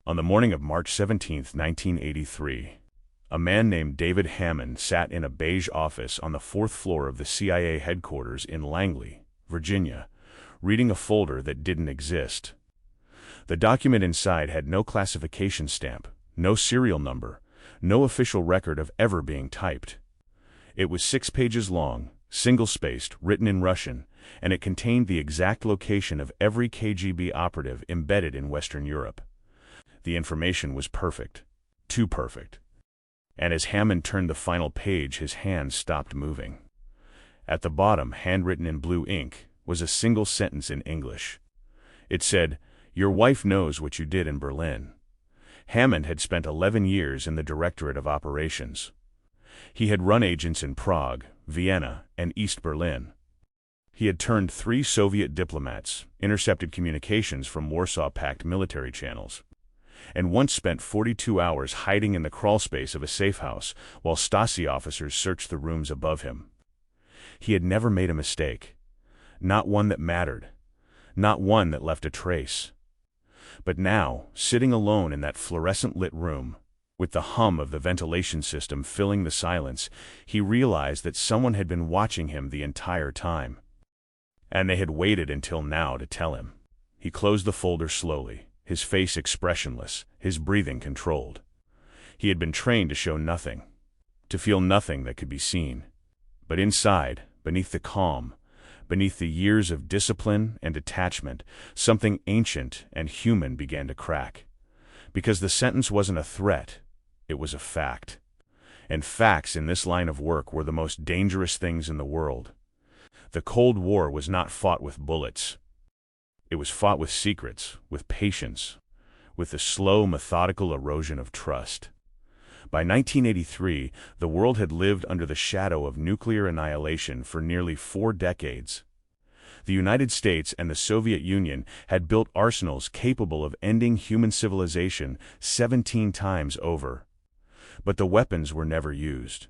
On the morning of March 17, 1983, a man named David Hammond sat in a beige office on the fourth floor of the CIA headquarters in Langley, Virginia, reading a folder that didn't exist. The document inside had no classification stamp, no serial number, no official record of ever being typed. It was 6 pages long, single-spaced, written in Russian, and it contained the exact location of every KGB operative embedded in Western Europe. The information was perfect. Too perfect. And as Hammond turned the final page, his hands stopped moving. At the bottom, handwritten in blue ink, was a single sentence in English. It said, "Your wife knows what you did in Berlin." Hammond had spent 11 years in the Directorate of Operations. He had run agents in Prague, Vienna, and East Berlin. He had turned 3 Soviet diplomats, intercepted communications from Warsaw Pact military channels, and once spent 42 hours hiding in the crawlspace of a safe house while Stasi officers searched the rooms above him. He had never made a mistake. Not one that mattered. Not one that left a trace. But now, sitting alone in that fluorescent-lit room, with the hum of the ventilation system filling the silence, he realized that someone had been watching him the entire time. And they had waited until now to tell him. He closed the folder slowly, his face expressionless, his breathing controlled. He had been trained to show nothing, to feel nothing that could be seen. But inside, beneath the calm, beneath the years of discipline and detachment, something ancient and human began to crack. Because the sentence wasn't a threat, it was a fact. And facts in this line of work were the most dangerous things in the world. The Cold War was not fought with bullets. It was fought with secrets, with patience, with the slow, methodical erosion of trust. By 1983, the world had lived under the shadow of nuclear annihilation for nearly 4 decades. The United States and the Soviet Union had built arsenals capable of ending human civilization 17 times over. But the weapons were never used.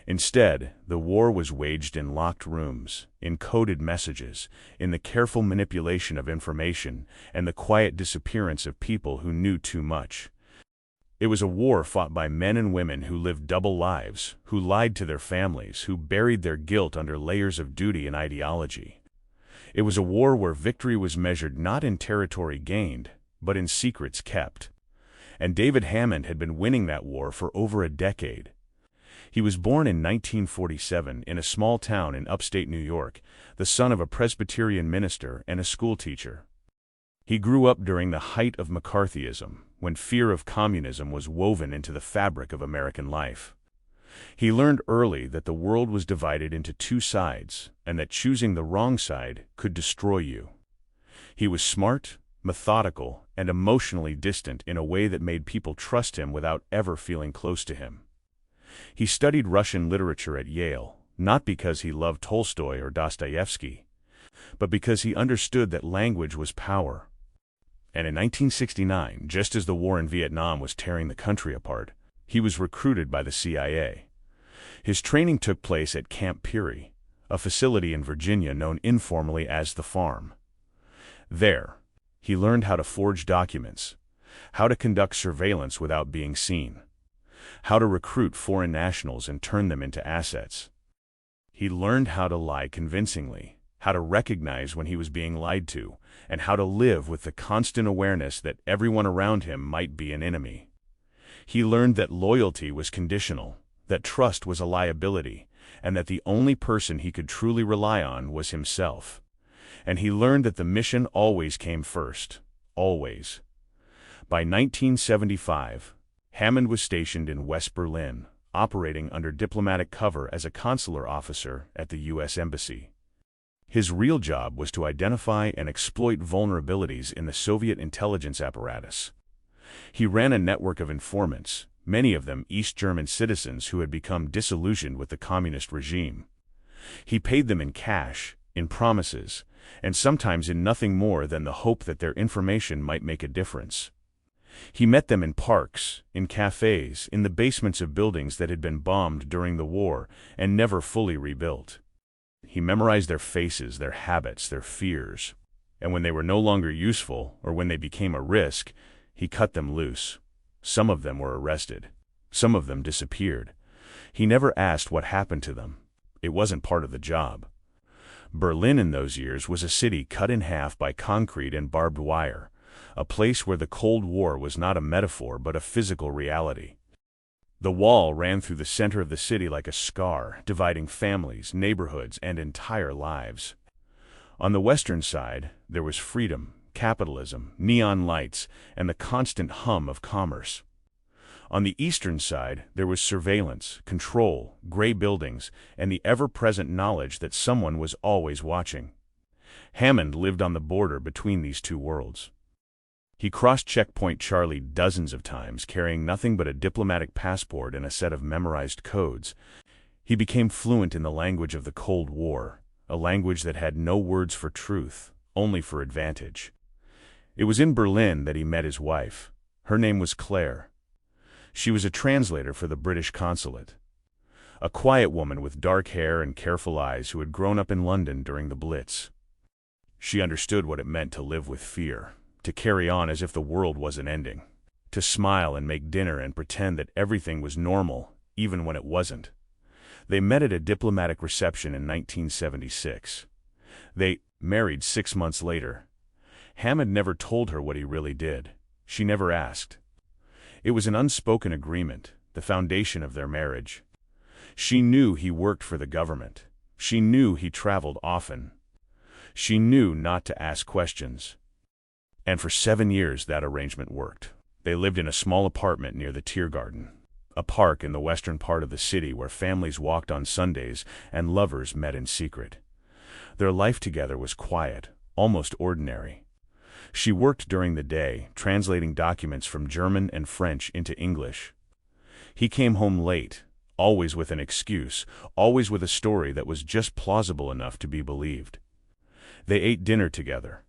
Instead, the war was waged in locked rooms, in coded messages, in the careful manipulation of information, and the quiet disappearance of people who knew too much. It was a war fought by men and women who lived double lives, who lied to their families, who buried their guilt under layers of duty and ideology. It was a war where victory was measured not in territory gained, but in secrets kept. And David Hammond had been winning that war for over a decade. He was born in 1947 in a small town in upstate New York, the son of a Presbyterian minister and a schoolteacher. He grew up during the height of McCarthyism, when fear of communism was woven into the fabric of American life. He learned early that the world was divided into 2 sides, and that choosing the wrong side could destroy you. He was smart, methodical, and emotionally distant in a way that made people trust him without ever feeling close to him. He studied Russian literature at Yale, not because he loved Tolstoy or Dostoevsky, but because he understood that language was power. And in 1969, just as the war in Vietnam was tearing the country apart, he was recruited by the CIA. His training took place at Camp Peary, a facility in Virginia known informally as the Farm. There, he learned how to forge documents, how to conduct surveillance without being seen, how to recruit foreign nationals and turn them into assets. He learned how to lie convincingly, how to recognize when he was being lied to, and how to live with the constant awareness that everyone around him might be an enemy. He learned that loyalty was conditional, that trust was a liability, and that the only person he could truly rely on was himself. And he learned that the mission always came first, always. By 1975, Hammond was stationed in West Berlin, operating under diplomatic cover as a consular officer at the U.S. Embassy. His real job was to identify and exploit vulnerabilities in the Soviet intelligence apparatus. He ran a network of informants, many of them East German citizens who had become disillusioned with the communist regime. He paid them in cash, in promises, and sometimes in nothing more than the hope that their information might make a difference. He met them in parks, in cafes, in the basements of buildings that had been bombed during the war and never fully rebuilt. He memorized their faces, their habits, their fears, and when they were no longer useful or when they became a risk, He cut them loose. Some of them were arrested. Some of them disappeared. He never asked what happened to them. It wasn't part of the job. Berlin in those years was a city cut in half by concrete and barbed wire, a place where the Cold War was not a metaphor but a physical reality. The wall ran through the center of the city like a scar, dividing families, neighborhoods, and entire lives. On the western side, there was freedom, capitalism, neon lights, and the constant hum of commerce. On the eastern side, there was surveillance, control, gray buildings, and the ever-present knowledge that someone was always watching. Hammond lived on the border between these two worlds. He crossed Checkpoint Charlie dozens of times, carrying nothing but a diplomatic passport and a set of memorized codes. He became fluent in the language of the Cold War, a language that had no words for truth, only for advantage. It was in Berlin that he met his wife. Her name was Claire. She was a translator for the British consulate. A quiet woman with dark hair and careful eyes who had grown up in London during the Blitz. She understood what it meant to live with fear, to carry on as if the world wasn't ending, to smile and make dinner and pretend that everything was normal, even when it wasn't. They met at a diplomatic reception in 1976. They married 6 months later. Hammond never told her what he really did. She never asked. It was an unspoken agreement, the foundation of their marriage. She knew he worked for the government. She knew he traveled often. She knew not to ask questions. And for 7 years that arrangement worked. They lived in a small apartment near the Tiergarten, a park in the western part of the city where families walked on Sundays and lovers met in secret. Their life together was quiet, almost ordinary. She worked during the day, translating documents from German and French into English. He came home late, always with an excuse, always with a story that was just plausible enough to be believed. They ate dinner together.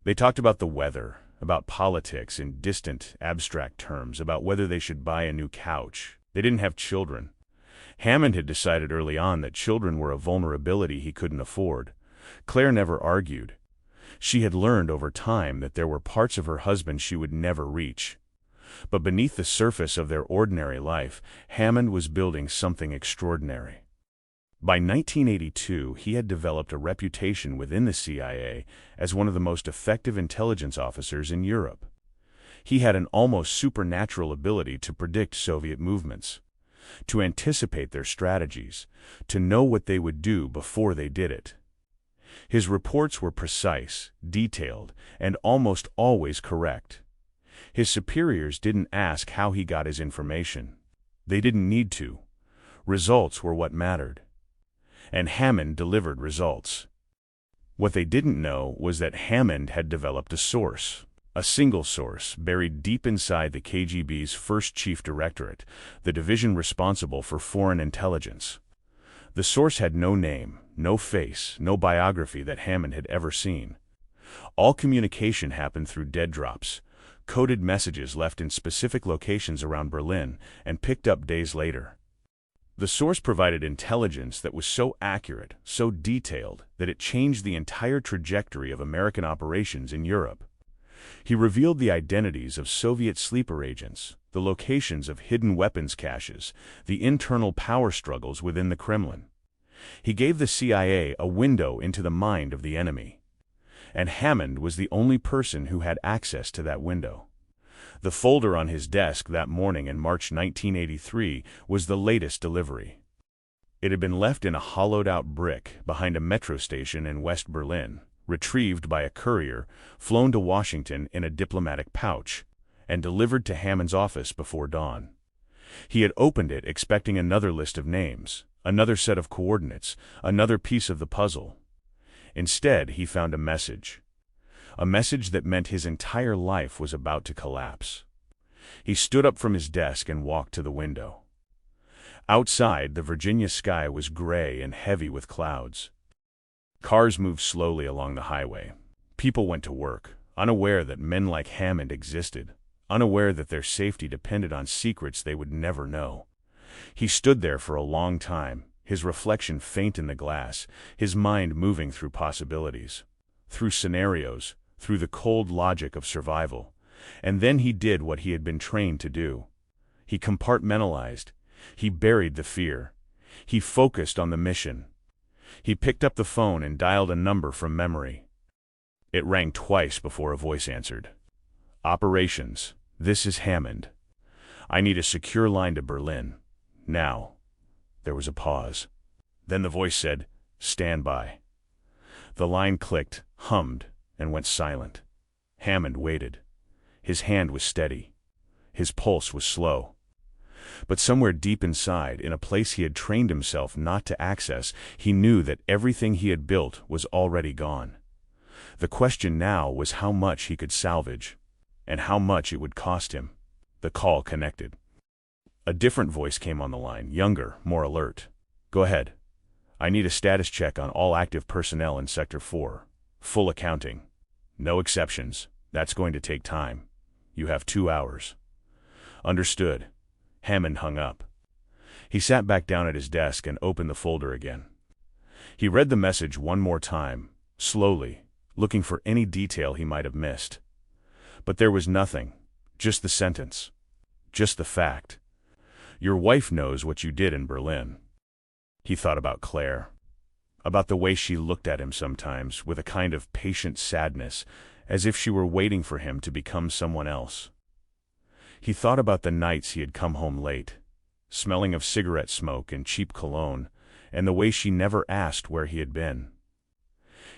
They talked about the weather, about politics in distant, abstract terms, about whether they should buy a new couch. They didn't have children. Hammond had decided early on that children were a vulnerability he couldn't afford. Claire never argued. She had learned over time that there were parts of her husband she would never reach. But beneath the surface of their ordinary life, Hammond was building something extraordinary. By 1982, he had developed a reputation within the CIA as one of the most effective intelligence officers in Europe. He had an almost supernatural ability to predict Soviet movements, to anticipate their strategies, to know what they would do before they did it. His reports were precise, detailed, and almost always correct. His superiors didn't ask how he got his information. They didn't need to. Results were what mattered. And Hammond delivered results. What they didn't know was that Hammond had developed a source, a single source buried deep inside the KGB's first chief directorate, the division responsible for foreign intelligence. The source had no name, no face, no biography that Hammond had ever seen. All communication happened through dead drops, coded messages left in specific locations around Berlin and picked up days later. The source provided intelligence that was so accurate, so detailed, that it changed the entire trajectory of American operations in Europe. He revealed the identities of Soviet sleeper agents, the locations of hidden weapons caches, the internal power struggles within the Kremlin. He gave the CIA a window into the mind of the enemy. And Hammond was the only person who had access to that window. The folder on his desk that morning in March 1983 was the latest delivery. It had been left in a hollowed-out brick behind a metro station in West Berlin, retrieved by a courier, flown to Washington in a diplomatic pouch, and delivered to Hammond's office before dawn. He had opened it expecting another list of names, another set of coordinates, another piece of the puzzle. Instead, he found a message that meant his entire life was about to collapse. He stood up from his desk and walked to the window. Outside, the Virginia sky was gray and heavy with clouds. Cars moved slowly along the highway. People went to work, unaware that men like Hammond existed, unaware that their safety depended on secrets they would never know. He stood there for a long time, his reflection faint in the glass, his mind moving through possibilities, through scenarios, through the cold logic of survival, And then he did what he had been trained to do. He compartmentalized. He buried the fear. He focused on the mission. He picked up the phone and dialed a number from memory. It rang twice before a voice answered. "Operations, this is Hammond. I need a secure line to Berlin. Now." There was a pause. Then the voice said, "Stand by." The line clicked, hummed, and went silent. Hammond waited. His hand was steady. His pulse was slow. But somewhere deep inside, in a place he had trained himself not to access, he knew that everything he had built was already gone. The question now was how much he could salvage, and how much it would cost him. The call connected. A different voice came on the line, younger, more alert. "Go ahead. I need a status check on all active personnel in Sector 4. Full accounting. No exceptions. That's going to take time. You have 2 hours." "Understood." Hammond hung up. He sat back down at his desk and opened the folder again. He read the message one more time, slowly, looking for any detail he might have missed. But there was nothing, just the sentence. Just the fact. "Your wife knows what you did in Berlin." He thought about Claire. About the way she looked at him sometimes, with a kind of patient sadness, as if she were waiting for him to become someone else. He thought about the nights he had come home late, smelling of cigarette smoke and cheap cologne, and the way she never asked where he had been.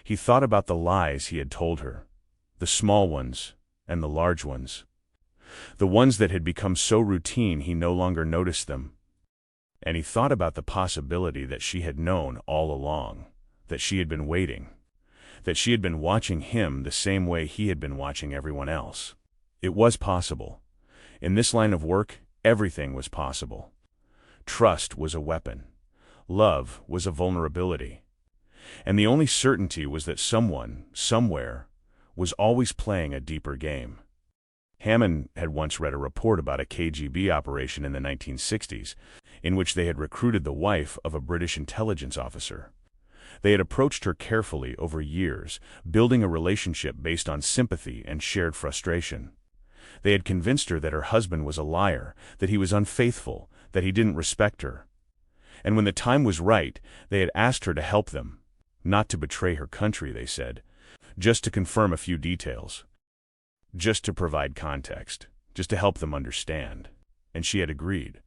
He thought about the lies he had told her, the small ones and the large ones, the ones that had become so routine he no longer noticed them. And he thought about the possibility that she had known all along, that she had been waiting, that she had been watching him the same way he had been watching everyone else. It was possible. In this line of work, everything was possible. Trust was a weapon. Love was a vulnerability. And the only certainty was that someone, somewhere, was always playing a deeper game. Hammond had once read a report about a KGB operation in the 1960s, in which they had recruited the wife of a British intelligence officer. They had approached her carefully over years, building a relationship based on sympathy and shared frustration. They had convinced her that her husband was a liar, that he was unfaithful, that he didn't respect her. And when the time was right, they had asked her to help them. Not to betray her country, they said, just to confirm a few details. Just to provide context, just to help them understand. And she had agreed.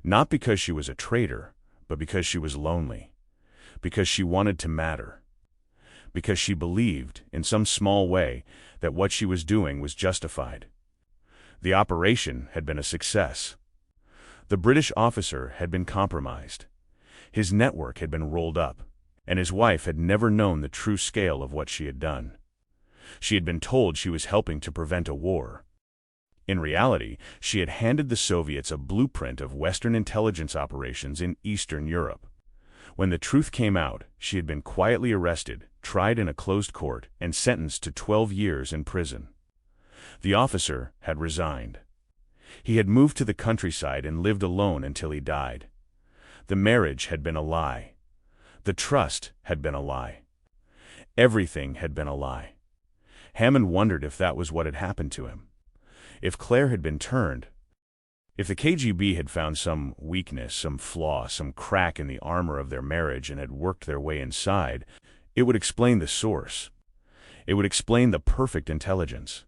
Not because she was a traitor, but because she was lonely. Because she wanted to matter. Because she believed, in some small way, that what she was doing was justified. The operation had been a success. The British officer had been compromised. His network had been rolled up, and his wife had never known the true scale of what she had done. She had been told she was helping to prevent a war. In reality, she had handed the Soviets a blueprint of Western intelligence operations in Eastern Europe. When the truth came out, she had been quietly arrested, tried in a closed court, and sentenced to 12 years in prison. The officer had resigned. He had moved to the countryside and lived alone until he died. The marriage had been a lie. The trust had been a lie. Everything had been a lie. Hammond wondered if that was what had happened to him. If Claire had been turned. If the KGB had found some weakness, some flaw, some crack in the armor of their marriage and had worked their way inside, it would explain the source. It would explain the perfect intelligence.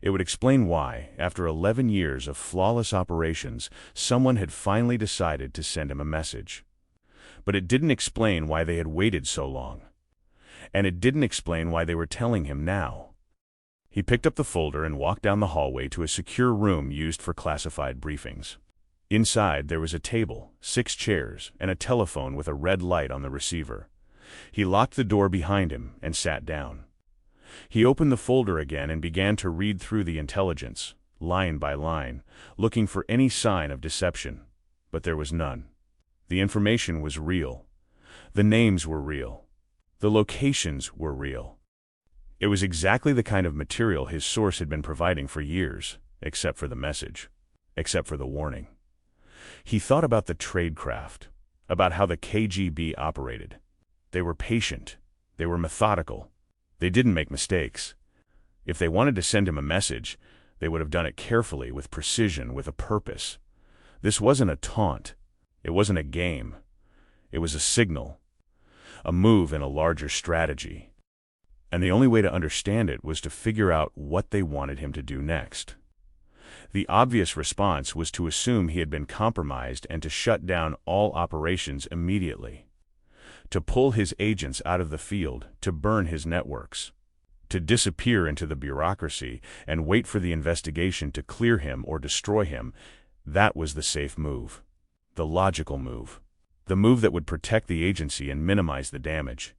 It would explain why, after 11 years of flawless operations, someone had finally decided to send him a message. But it didn't explain why they had waited so long. And it didn't explain why they were telling him now. He picked up the folder and walked down the hallway to a secure room used for classified briefings. Inside there was a table, 6 chairs, and a telephone with a red light on the receiver. He locked the door behind him and sat down. He opened the folder again and began to read through the intelligence, line by line, looking for any sign of deception. But there was none. The information was real. The names were real. The locations were real. It was exactly the kind of material his source had been providing for years, except for the message, except for the warning. He thought about the tradecraft, about how the KGB operated. They were patient. They were methodical. They didn't make mistakes. If they wanted to send him a message, They would have done it carefully, with precision, with a purpose. This wasn't a taunt. It wasn't a game. It was a signal, a move in a larger strategy. And the only way to understand it was to figure out what they wanted him to do next. The obvious response was to assume he had been compromised and to shut down all operations immediately. To pull his agents out of the field, to burn his networks, to disappear into the bureaucracy and wait for the investigation to clear him or destroy him. That was the safe move, the logical move, the move that would protect the agency and minimize the damage.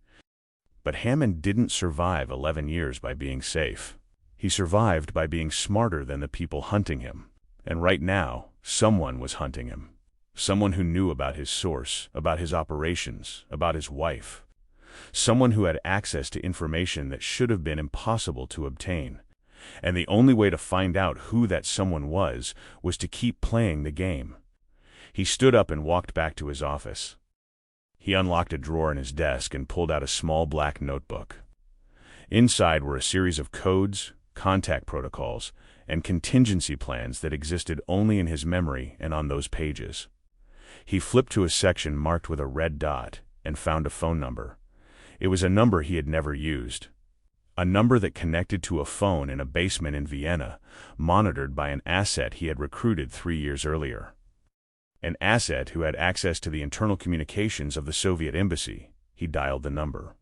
But Hammond didn't survive 11 years by being safe. He survived by being smarter than the people hunting him. And right now, someone was hunting him. Someone who knew about his source, about his operations, about his wife. Someone who had access to information that should have been impossible to obtain. And the only way to find out who that someone was to keep playing the game. He stood up and walked back to his office. He unlocked a drawer in his desk and pulled out a small black notebook. Inside were a series of codes, contact protocols, and contingency plans that existed only in his memory and on those pages. He flipped to a section marked with a red dot and found a phone number. It was a number he had never used. A number that connected to a phone in a basement in Vienna, monitored by an asset he had recruited 3 years earlier. An asset who had access to the internal communications of the Soviet embassy. He dialed the number.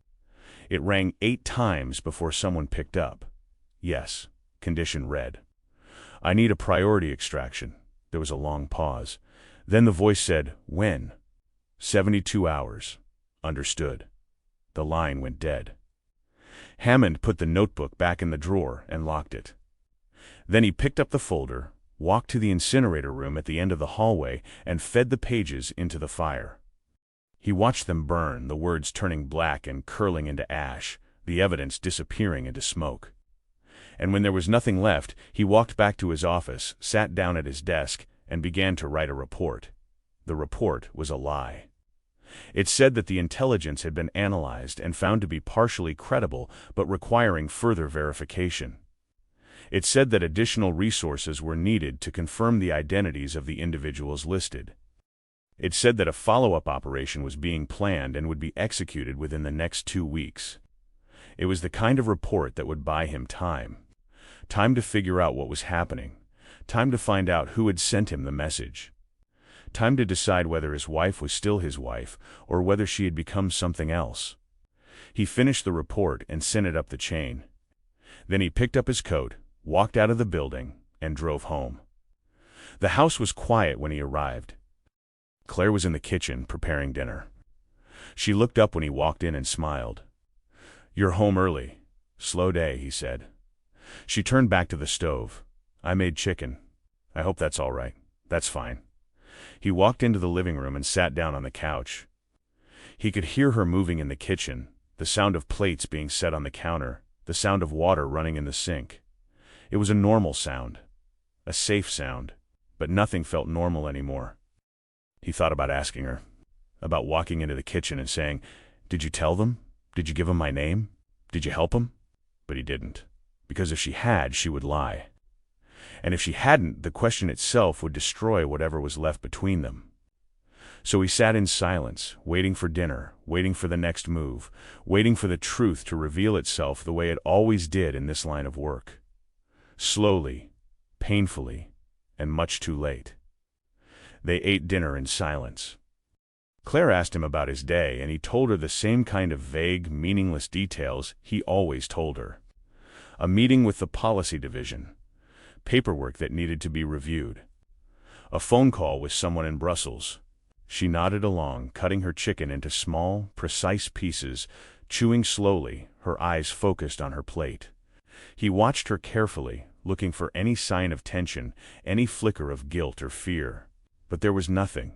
It rang 8 times before someone picked up. Yes, condition read. I need a priority extraction. There was a long pause. Then the voice said, when? 72 hours. Understood. The line went dead. Hammond put the notebook back in the drawer and locked it. Then he picked up the folder, walked to the incinerator room at the end of the hallway, and fed the pages into the fire. He watched them burn, the words turning black and curling into ash, the evidence disappearing into smoke. And when there was nothing left, he walked back to his office, sat down at his desk, and began to write a report. The report was a lie. It said that the intelligence had been analyzed and found to be partially credible but requiring further verification. It said that additional resources were needed to confirm the identities of the individuals listed. It said that a follow-up operation was being planned and would be executed within the next 2 weeks. It was the kind of report that would buy him time. Time to figure out what was happening. Time to find out who had sent him the message. Time to decide whether his wife was still his wife or whether she had become something else. He finished the report and sent it up the chain. Then he picked up his coat, walked out of the building, and drove home. The house was quiet when he arrived. Claire was in the kitchen preparing dinner. She looked up when he walked in and smiled. You're home early. Slow day, he said. She turned back to the stove. I made chicken. I hope that's all right. That's fine. He walked into the living room and sat down on the couch. He could hear her moving in the kitchen, the sound of plates being set on the counter, the sound of water running in the sink. It was a normal sound, a safe sound, but nothing felt normal anymore. He thought about asking her, about walking into the kitchen and saying, Did you tell them? Did you give them my name? Did you help them? But he didn't, because if she had, she would lie. And if she hadn't, the question itself would destroy whatever was left between them. So he sat in silence, waiting for dinner, waiting for the next move, waiting for the truth to reveal itself the way it always did in this line of work. Slowly, painfully, and much too late. They ate dinner in silence. Claire asked him about his day, and he told her the same kind of vague, meaningless details he always told her. A meeting with the policy division. Paperwork that needed to be reviewed. A phone call with someone in Brussels. She nodded along, cutting her chicken into small, precise pieces, chewing slowly, her eyes focused on her plate. He watched her carefully, looking for any sign of tension, any flicker of guilt or fear. But there was nothing.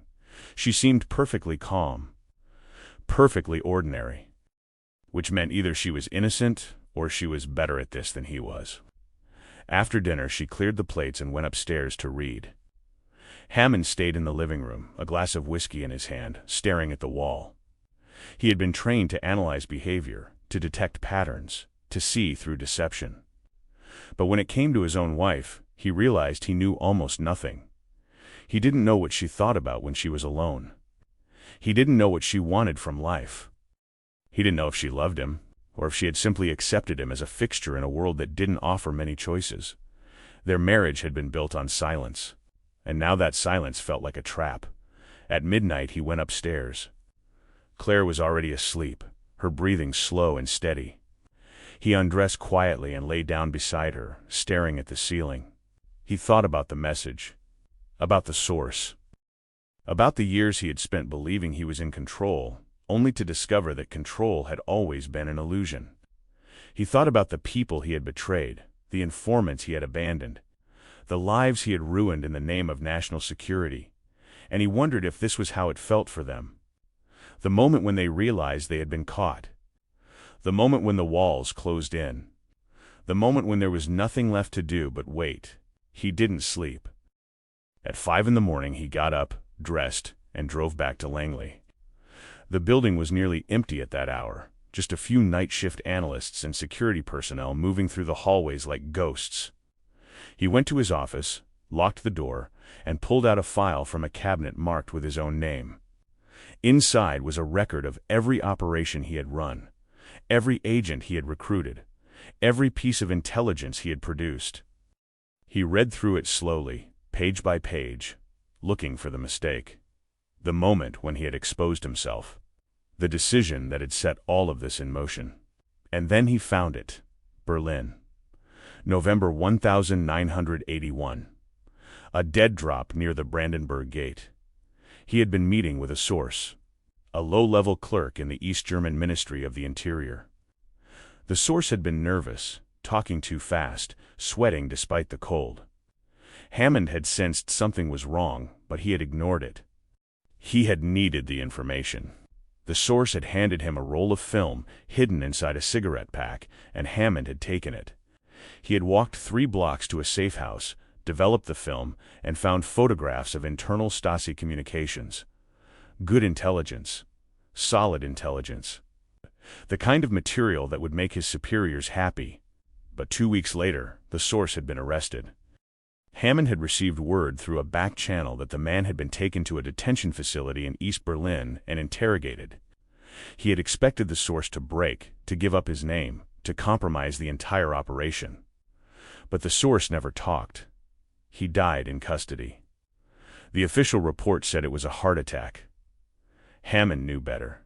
She seemed perfectly calm, perfectly ordinary, which meant either she was innocent or she was better at this than he was. After dinner, she cleared the plates and went upstairs to read. Hammond stayed in the living room, a glass of whiskey in his hand, staring at the wall. He had been trained to analyze behavior, to detect patterns, to see through deception. But when it came to his own wife, He realized he knew almost nothing. He didn't know what she thought about when she was alone. He didn't know what she wanted from life. He didn't know if she loved him, or if she had simply accepted him as a fixture in a world that didn't offer many choices. Their marriage had been built on silence, and now that silence felt like a trap. At midnight he went upstairs. Claire was already asleep, her breathing slow and steady. He undressed quietly and lay down beside her, staring at the ceiling. He thought about the message, about the source, about the years he had spent believing he was in control, only to discover that control had always been an illusion. He thought about the people he had betrayed, the informants he had abandoned, the lives he had ruined in the name of national security, and he wondered if this was how it felt for them. The moment when they realized they had been caught. The moment when the walls closed in. The moment when there was nothing left to do but wait. He didn't sleep. At 5 in the morning he got up, dressed, and drove back to Langley. The building was nearly empty at that hour, just a few night shift analysts and security personnel moving through the hallways like ghosts. He went to his office, locked the door, and pulled out a file from a cabinet marked with his own name. Inside was a record of every operation he had run, every agent he had recruited, every piece of intelligence he had produced. He read through it slowly, page by page, looking for the mistake, the moment when he had exposed himself, the decision that had set all of this in motion. And then he found it. Berlin. November 1981. A dead drop near the Brandenburg Gate. He had been meeting with a source, a low-level clerk in the East German Ministry of the Interior. The source had been nervous, talking too fast, sweating despite the cold. Hammond had sensed something was wrong, but he had ignored it. He had needed the information. The source had handed him a roll of film hidden inside a cigarette pack, and Hammond had taken it. He had walked 3 blocks to a safe house, developed the film, and found photographs of internal Stasi communications. Good intelligence. Solid intelligence. The kind of material that would make his superiors happy. But 2 weeks later, the source had been arrested. Hammond had received word through a back channel that the man had been taken to a detention facility in East Berlin and interrogated. He had expected the source to break, to give up his name, to compromise the entire operation. But the source never talked. He died in custody. The official report said it was a heart attack. Hammond knew better.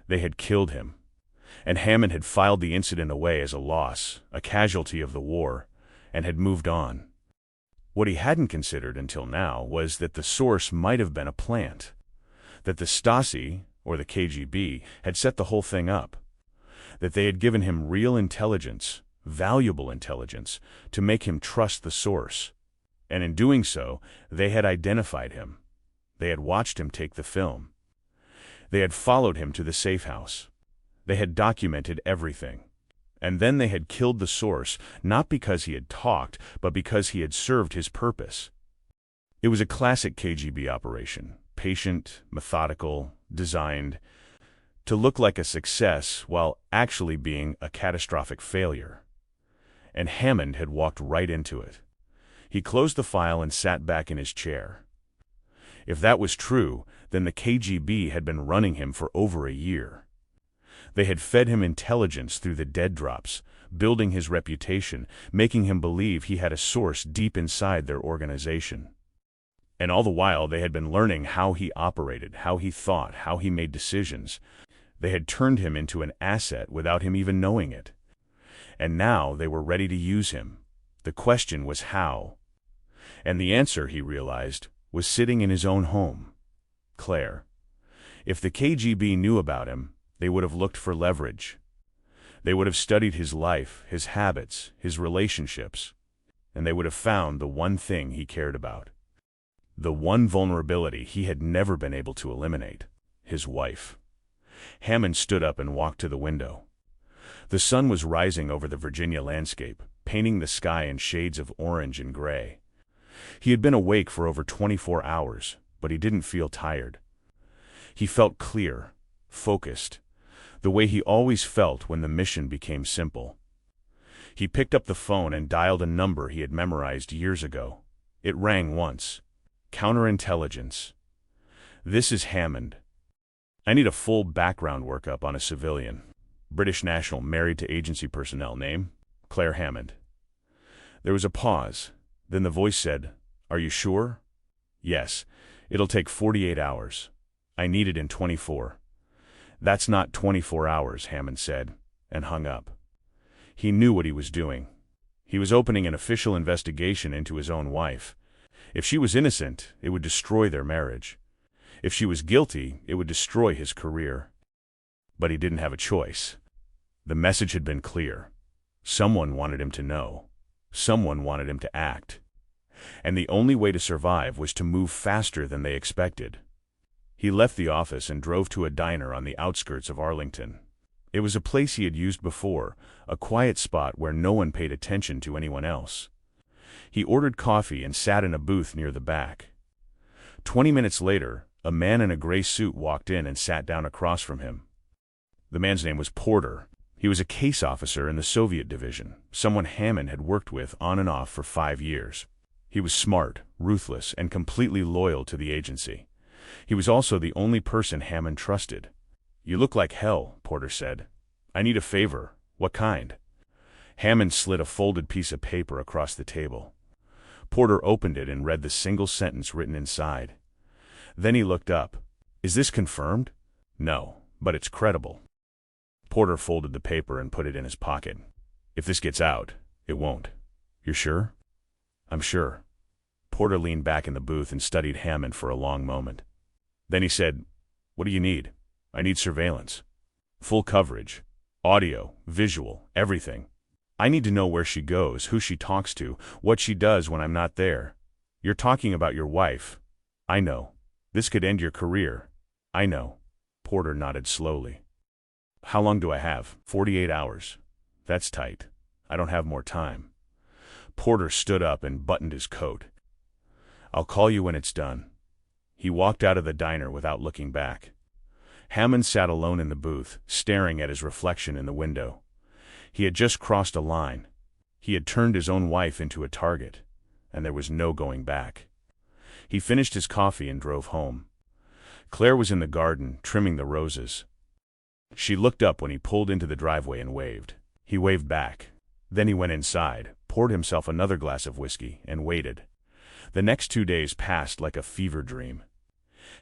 They had killed him, and Hammond had filed the incident away as a loss, a casualty of the war, and had moved on. What he hadn't considered until now was that the source might have been a plant, that the Stasi, or the KGB, had set the whole thing up, that they had given him real intelligence, valuable intelligence, to make him trust the source. And in doing so, they had identified him. They had watched him take the film. They had followed him to the safe house. They had documented everything. And then they had killed the source, not because he had talked, but because he had served his purpose. It was a classic KGB operation, patient, methodical, designed to look like a success while actually being a catastrophic failure. And Hammond had walked right into it. He closed the file and sat back in his chair. If that was true, then the KGB had been running him for over a year. They had fed him intelligence through the dead drops, building his reputation, making him believe he had a source deep inside their organization. And all the while they had been learning how he operated, how he thought, how he made decisions. They had turned him into an asset without him even knowing it. And now they were ready to use him. The question was how. And the answer, he realized, was sitting in his own home. Claire. If the KGB knew about him, they would have looked for leverage. They would have studied his life, his habits, his relationships, and they would have found the one thing he cared about. The one vulnerability he had never been able to eliminate, his wife. Hammond stood up and walked to the window. The sun was rising over the Virginia landscape, painting the sky in shades of orange and gray. He had been awake for over 24 hours, but he didn't feel tired. He felt clear, focused, the way he always felt when the mission became simple. He picked up the phone and dialed a number he had memorized years ago. It rang once. Counterintelligence. This is Hammond. I need a full background workup on a civilian. British national, married to agency personnel. Name? Claire Hammond. There was a pause. Then the voice said, "Are you sure?" "Yes. It'll take 48 hours. I need it in 24. "That's not 24 hours, Hammond said, and hung up. He knew what he was doing. He was opening an official investigation into his own wife. If she was innocent, it would destroy their marriage. If she was guilty, it would destroy his career. But he didn't have a choice. The message had been clear. Someone wanted him to know. Someone wanted him to act. And the only way to survive was to move faster than they expected. He left the office and drove to a diner on the outskirts of Arlington. It was a place he had used before, a quiet spot where no one paid attention to anyone else. He ordered coffee and sat in a booth near the back. 20 minutes later, a man in a gray suit walked in and sat down across from him. The man's name was Porter. He was a case officer in the Soviet division, someone Hammond had worked with on and off for 5 years. He was smart, ruthless, and completely loyal to the agency. He was also the only person Hammond trusted. "You look like hell," Porter said. "I need a favor." "What kind?" Hammond slid a folded piece of paper across the table. Porter opened it and read the single sentence written inside. Then he looked up. "Is this confirmed?" "No, but it's credible." Porter folded the paper and put it in his pocket. "If this gets out, it won't." "You're sure?" "I'm sure." Porter leaned back in the booth and studied Hammond for a long moment. Then he said, "What do you need?" "I need surveillance. Full coverage. Audio, visual, everything. I need to know where she goes, who she talks to, what she does when I'm not there." "You're talking about your wife." "I know. This could end your career." "I know." Porter nodded slowly. "How long do I have?" 48 hours. "That's tight. I don't have more time." Porter stood up and buttoned his coat. "I'll call you when it's done." He walked out of the diner without looking back. Hammond sat alone in the booth, staring at his reflection in the window. He had just crossed a line. He had turned his own wife into a target, and there was no going back. He finished his coffee and drove home. Claire was in the garden, trimming the roses. She looked up when he pulled into the driveway and waved. He waved back. Then he went inside, poured himself another glass of whiskey, and waited. The next 2 days passed like a fever dream.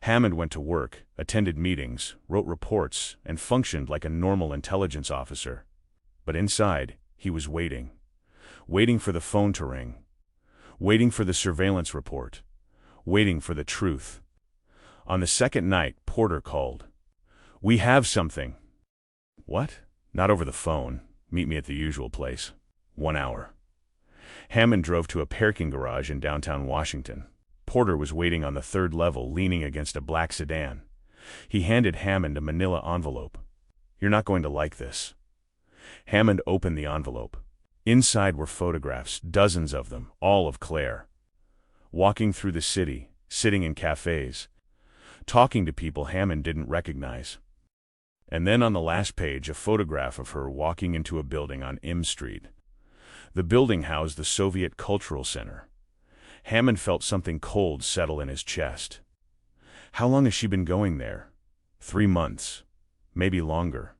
Hammond went to work, attended meetings, wrote reports, and functioned like a normal intelligence officer. But inside, he was waiting. Waiting for the phone to ring. Waiting for the surveillance report. Waiting for the truth. On the second night, Porter called. "We have something." "What?" "Not over the phone. Meet me at the usual place." 1 hour. Hammond drove to a parking garage in downtown Washington. Porter was waiting on the 3rd level, leaning against a black sedan. He handed Hammond a manila envelope. "You're not going to like this." Hammond opened the envelope. Inside were photographs, dozens of them, all of Claire. Walking through the city, sitting in cafes, talking to people Hammond didn't recognize. And then on the last page, a photograph of her walking into a building on M Street. The building housed the Soviet Cultural Center. Hammond felt something cold settle in his chest. How long has she been going there? 3 months. Maybe longer.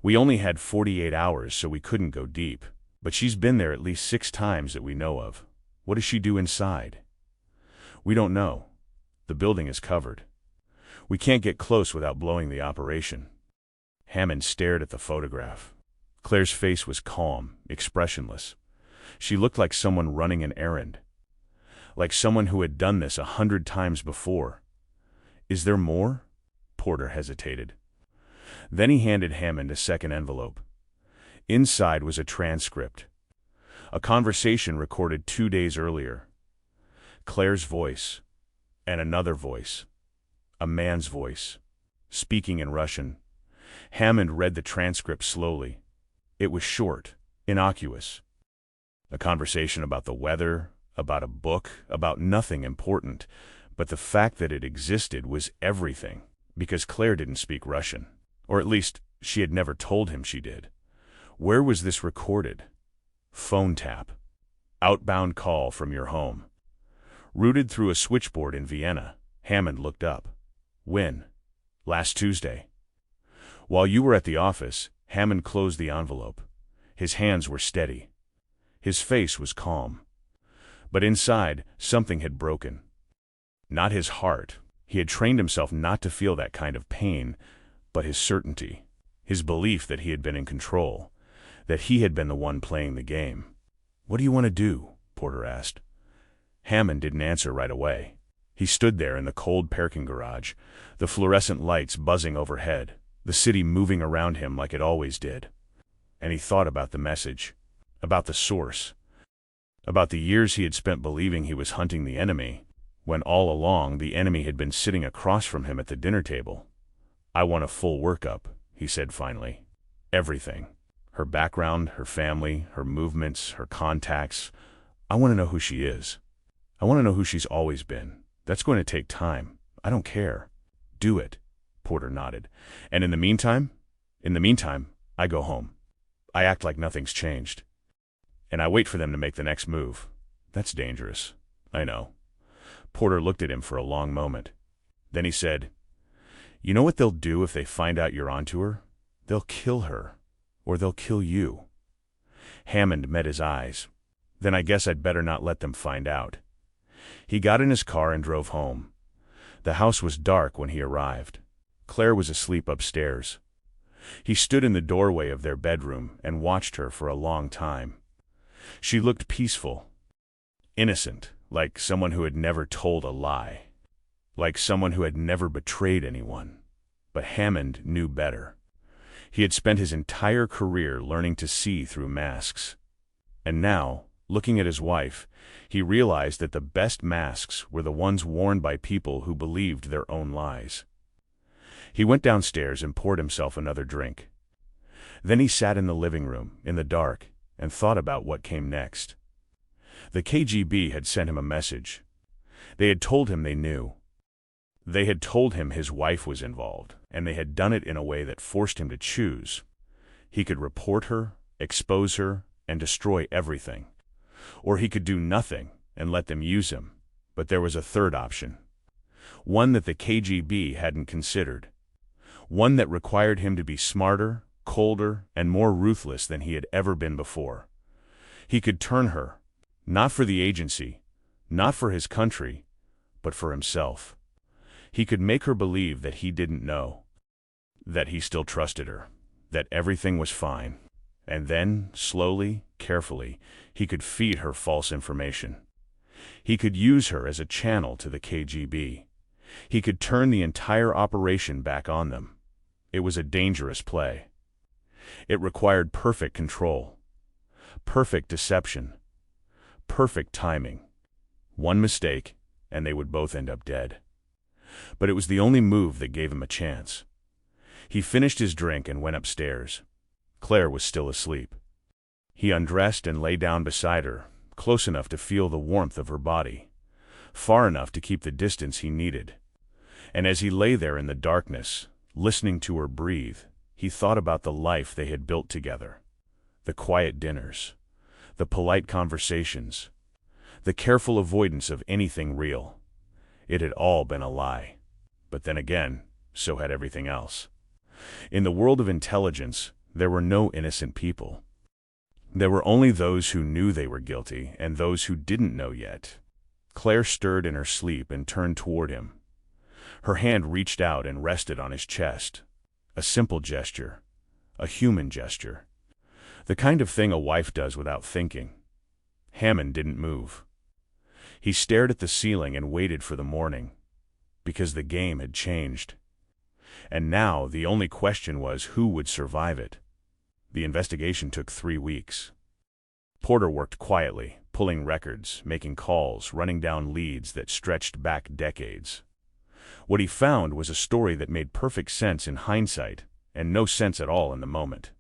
We only had 48 hours, so we couldn't go deep. But she's been there at least 6 times that we know of. What does she do inside? We don't know. The building is covered. We can't get close without blowing the operation. Hammond stared at the photograph. Claire's face was calm, expressionless. She looked like someone running an errand. Like someone who had done this 100 times before. "Is there more?" Porter hesitated. Then he handed Hammond a second envelope. Inside was a transcript. A conversation recorded 2 days earlier. Claire's voice. And another voice. A man's voice. Speaking in Russian. Hammond read the transcript slowly. It was short, innocuous. A conversation about the weather, about a book, about nothing important, but the fact that it existed was everything, because Claire didn't speak Russian. Or at least, she had never told him she did. Where was this recorded? Phone tap. Outbound call from your home. Routed through a switchboard in Vienna, Hammond looked up. When? Last Tuesday. While you were at the office, Hammond closed the envelope. His hands were steady. His face was calm. But inside, something had broken. Not his heart. He had trained himself not to feel that kind of pain, but his certainty, his belief that he had been in control, that he had been the one playing the game. "What do you want to do?" Porter asked. Hammond didn't answer right away. He stood there in the cold parking garage, the fluorescent lights buzzing overhead, the city moving around him like it always did. And he thought about the message, about the source, about the years he had spent believing he was hunting the enemy, when all along the enemy had been sitting across from him at the dinner table. "I want a full workup," he said finally. "Everything. Her background, her family, her movements, her contacts. I want to know who she is. I want to know who she's always been. That's going to take time. I don't care." "Do it," Porter nodded. "And in the meantime? In the meantime, I go home. I act like nothing's changed. And I wait for them to make the next move. That's dangerous. I know." Porter looked at him for a long moment. Then he said, "You know what they'll do if they find out you're onto her? They'll kill her. Or they'll kill you." Hammond met his eyes. "Then I guess I'd better not let them find out." He got in his car and drove home. The house was dark when he arrived. Claire was asleep upstairs. He stood in the doorway of their bedroom and watched her for a long time. She looked peaceful, innocent, like someone who had never told a lie, like someone who had never betrayed anyone. But Hammond knew better. He had spent his entire career learning to see through masks. And now, looking at his wife, he realized that the best masks were the ones worn by people who believed their own lies. He went downstairs and poured himself another drink. Then he sat in the living room, in the dark, and thought about what came next. The KGB had sent him a message. They had told him they knew. They had told him his wife was involved, and they had done it in a way that forced him to choose. He could report her, expose her, and destroy everything. Or he could do nothing and let them use him. But there was a third option. One that the KGB hadn't considered. One that required him to be smarter, colder, and more ruthless than he had ever been before. He could turn her, not for the agency, not for his country, but for himself. He could make her believe that he didn't know, that he still trusted her, that everything was fine. And then, slowly, carefully, he could feed her false information. He could use her as a channel to the KGB. He could turn the entire operation back on them. It was a dangerous play. It required perfect control, perfect deception, perfect timing. One mistake, and they would both end up dead. But it was the only move that gave him a chance. He finished his drink and went upstairs. Claire was still asleep. He undressed and lay down beside her, close enough to feel the warmth of her body, far enough to keep the distance he needed. And as he lay there in the darkness, listening to her breathe, he thought about the life they had built together. The quiet dinners, the polite conversations, the careful avoidance of anything real. It had all been a lie. But then again, so had everything else. In the world of intelligence, there were no innocent people. There were only those who knew they were guilty and those who didn't know yet. Claire stirred in her sleep and turned toward him. Her hand reached out and rested on his chest. A simple gesture, a human gesture. The kind of thing a wife does without thinking. Hammond didn't move. He stared at the ceiling and waited for the morning, because the game had changed. And now the only question was who would survive it. The investigation took 3 weeks. Porter worked quietly, pulling records, making calls, running down leads that stretched back decades. What he found was a story that made perfect sense in hindsight, and no sense at all in the moment.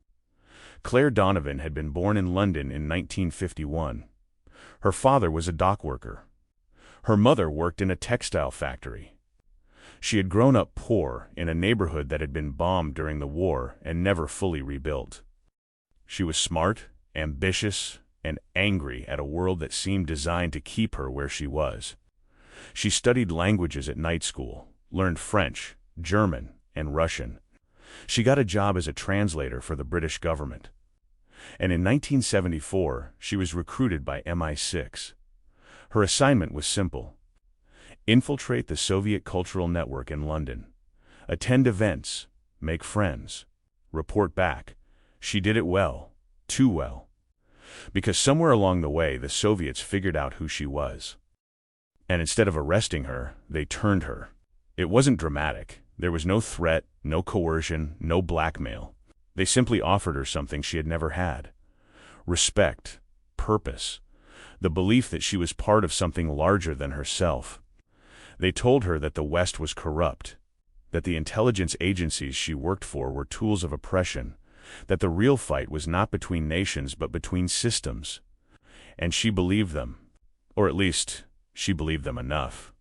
Claire Donovan had been born in London in 1951. Her father was a dock worker. Her mother worked in a textile factory. She had grown up poor in a neighborhood that had been bombed during the war and never fully rebuilt. She was smart, ambitious, and angry at a world that seemed designed to keep her where she was. She studied languages at night school, learned French, German, and Russian. She got a job as a translator for the British government. And in 1974, she was recruited by MI6. Her assignment was simple: infiltrate the Soviet cultural network in London, attend events, make friends, report back. She did it well, too well. Because somewhere along the way, the Soviets figured out who she was. And instead of arresting her, they turned her. It wasn't dramatic. There was no threat, no coercion, no blackmail. They simply offered her something she had never had: respect, purpose, the belief that she was part of something larger than herself. They told her that the West was corrupt, that the intelligence agencies she worked for were tools of oppression, that the real fight was not between nations but between systems. And she believed them. Or at least, she believed them enough.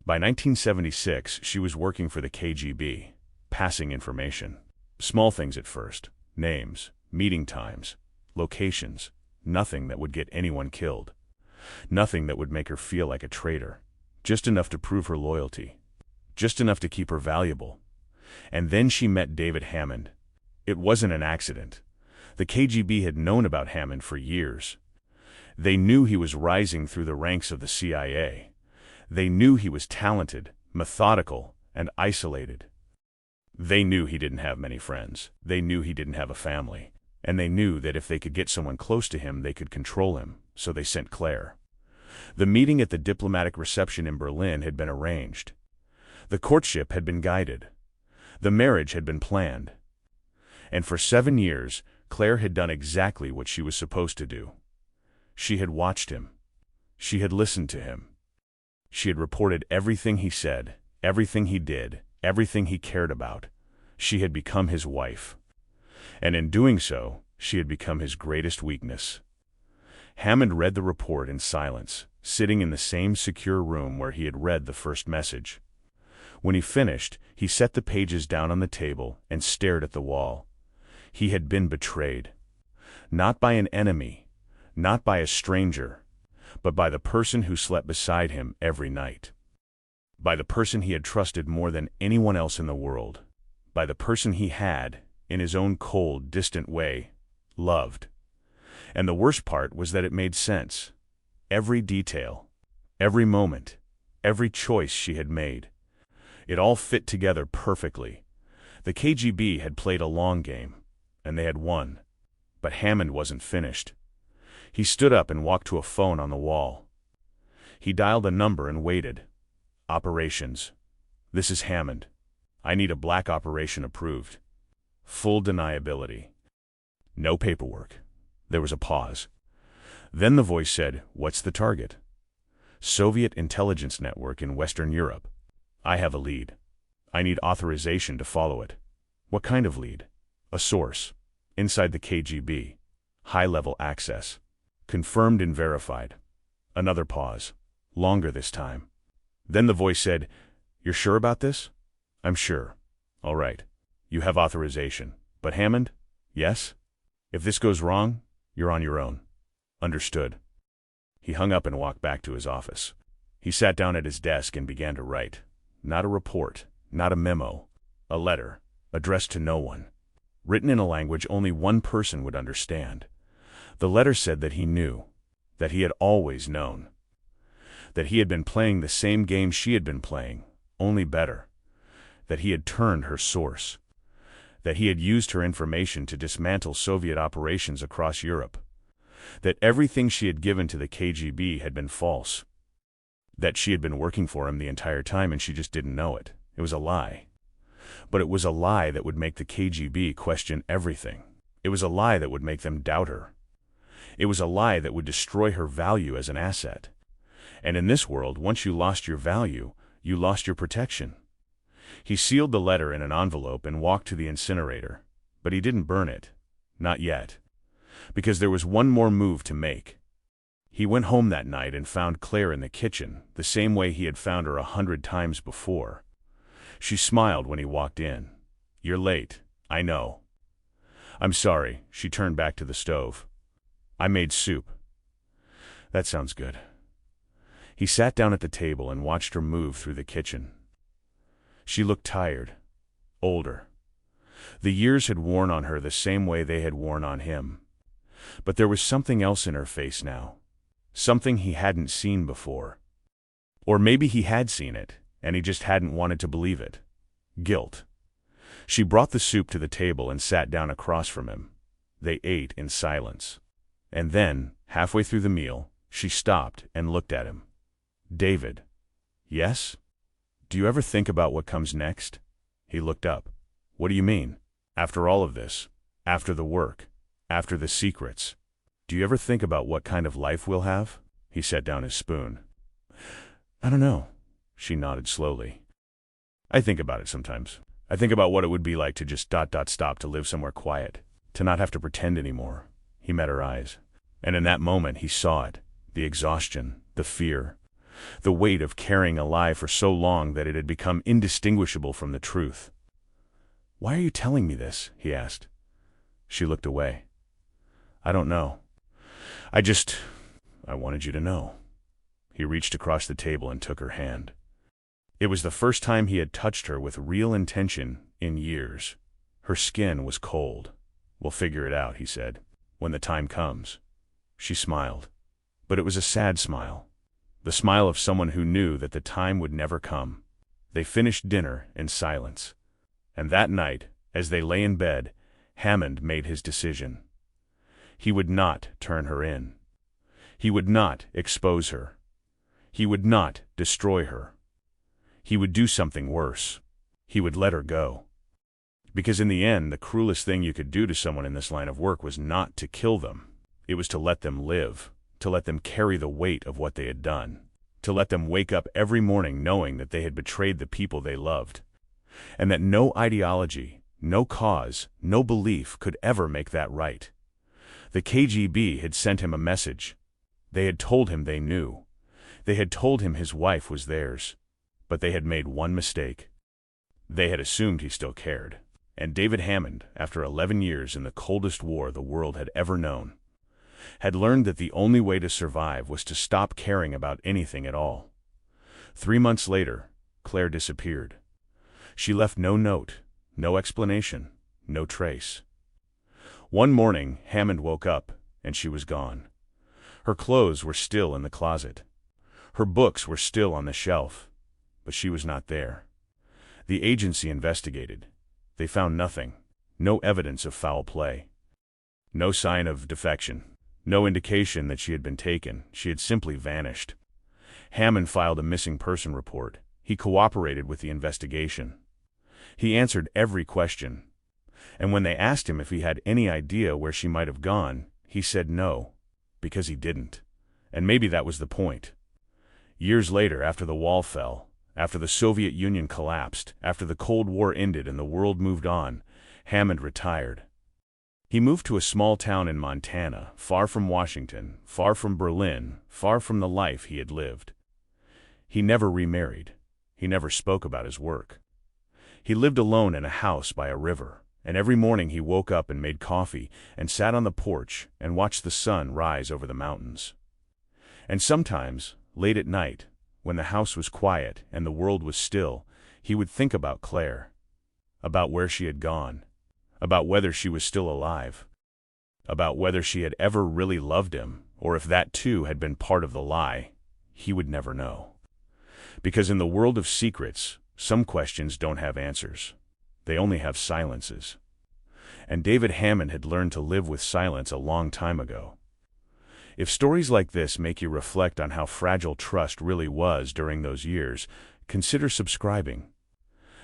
By 1976, she was working for the KGB, passing information. Small things at first: names, meeting times, locations. Nothing that would get anyone killed. Nothing that would make her feel like a traitor. Just enough to prove her loyalty. Just enough to keep her valuable. And then she met David Hammond. It wasn't an accident. The KGB had known about Hammond for years. They knew he was rising through the ranks of the CIA. They knew he was talented, methodical, and isolated. They knew he didn't have many friends. They knew he didn't have a family. And they knew that if they could get someone close to him, they could control him, so they sent Claire. The meeting at the diplomatic reception in Berlin had been arranged. The courtship had been guided. The marriage had been planned. And for 7 years, Claire had done exactly what she was supposed to do. She had watched him. She had listened to him. She had reported everything he said, everything he did, everything he cared about. She had become his wife. And in doing so, she had become his greatest weakness. Hammond read the report in silence, sitting in the same secure room where he had read the first message. When he finished, he set the pages down on the table and stared at the wall. He had been betrayed. Not by an enemy, not by a stranger, but by the person who slept beside him every night. By the person he had trusted more than anyone else in the world. By the person he had, in his own cold, distant way, loved. And the worst part was that it made sense. Every detail, every moment, every choice she had made. It all fit together perfectly. The KGB had played a long game, and they had won. But Hammond wasn't finished. He stood up and walked to a phone on the wall. He dialed a number and waited. Operations. This is Hammond. I need a black operation approved. Full deniability. No paperwork. There was a pause. Then the voice said, "What's the target?" "Soviet intelligence network in Western Europe. I have a lead. I need authorization to follow it." "What kind of lead?" "A source. Inside the KGB. High-level access. Confirmed and verified." Another pause. Longer this time. Then the voice said, "You're sure about this?" "I'm sure." "All right. You have authorization. But Hammond?" "Yes?" "If this goes wrong, you're on your own." "Understood." He hung up and walked back to his office. He sat down at his desk and began to write. Not a report, not a memo. A letter, addressed to no one. Written in a language only one person would understand. The letter said that he knew, that he had always known. That he had been playing the same game she had been playing, only better. That he had turned her source. That he had used her information to dismantle Soviet operations across Europe. That everything she had given to the KGB had been false. That she had been working for him the entire time and she just didn't know it. It was a lie. But it was a lie that would make the KGB question everything. It was a lie that would make them doubt her. It was a lie that would destroy her value as an asset. And in this world, once you lost your value, you lost your protection. He sealed the letter in an envelope and walked to the incinerator. But he didn't burn it. Not yet. Because there was one more move to make. He went home that night and found Claire in the kitchen, the same way he had found her 100 times before. She smiled when he walked in. "You're late, I know." "I'm sorry," she turned back to the stove. I made soup. That sounds good. He sat down at the table and watched her move through the kitchen. She looked tired, older. The years had worn on her the same way they had worn on him. But there was something else in her face now. Something he hadn't seen before. Or maybe he had seen it, and he just hadn't wanted to believe it. Guilt. She brought the soup to the table and sat down across from him. They ate in silence. And then, halfway through the meal, she stopped and looked at him. David. Yes? Do you ever think about what comes next? He looked up. What do you mean? After all of this, after the work, after the secrets, do you ever think about what kind of life we'll have? He set down his spoon. I don't know. She nodded slowly. I think about it sometimes. I think about what it would be like to just stop to live somewhere quiet, to not have to pretend anymore. He met her eyes. And in that moment he saw it, the exhaustion, the fear, the weight of carrying a lie for so long that it had become indistinguishable from the truth. Why are you telling me this? He asked. She looked away. I don't know. I wanted you to know. He reached across the table and took her hand. It was the first time he had touched her with real intention in years. Her skin was cold. We'll figure it out, he said, when the time comes. She smiled. But it was a sad smile. The smile of someone who knew that the time would never come. They finished dinner in silence. And that night, as they lay in bed, Hammond made his decision. He would not turn her in. He would not expose her. He would not destroy her. He would do something worse. He would let her go. Because in the end, the cruelest thing you could do to someone in this line of work was not to kill them. It was to let them live, to let them carry the weight of what they had done, to let them wake up every morning knowing that they had betrayed the people they loved, and that no ideology, no cause, no belief could ever make that right. The KGB had sent him a message. They had told him they knew. They had told him his wife was theirs. But they had made one mistake. They had assumed he still cared. And David Hammond, after 11 years in the coldest war the world had ever known, had learned that the only way to survive was to stop caring about anything at all. 3 months later, Claire disappeared. She left no note, no explanation, no trace. One morning, Hammond woke up, and she was gone. Her clothes were still in the closet. Her books were still on the shelf, but she was not there. The agency investigated. They found nothing, no evidence of foul play. No sign of defection, no indication that she had been taken. She had simply vanished. Hammond filed a missing person report. He cooperated with the investigation. He answered every question. And when they asked him if he had any idea where she might have gone, he said no, because he didn't. And maybe that was the point. Years later, after the wall fell, after the Soviet Union collapsed, after the Cold War ended and the world moved on, Hammond retired. He moved to a small town in Montana, far from Washington, far from Berlin, far from the life he had lived. He never remarried. He never spoke about his work. He lived alone in a house by a river, and every morning he woke up and made coffee and sat on the porch and watched the sun rise over the mountains. And sometimes, late at night, when the house was quiet and the world was still, he would think about Claire, about where she had gone, about whether she was still alive, about whether she had ever really loved him, or if that too had been part of the lie. He would never know. Because in the world of secrets, some questions don't have answers. They only have silences. And David Hammond had learned to live with silence a long time ago. If stories like this make you reflect on how fragile trust really was during those years, consider subscribing.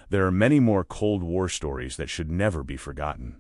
There are many more Cold War stories that should never be forgotten.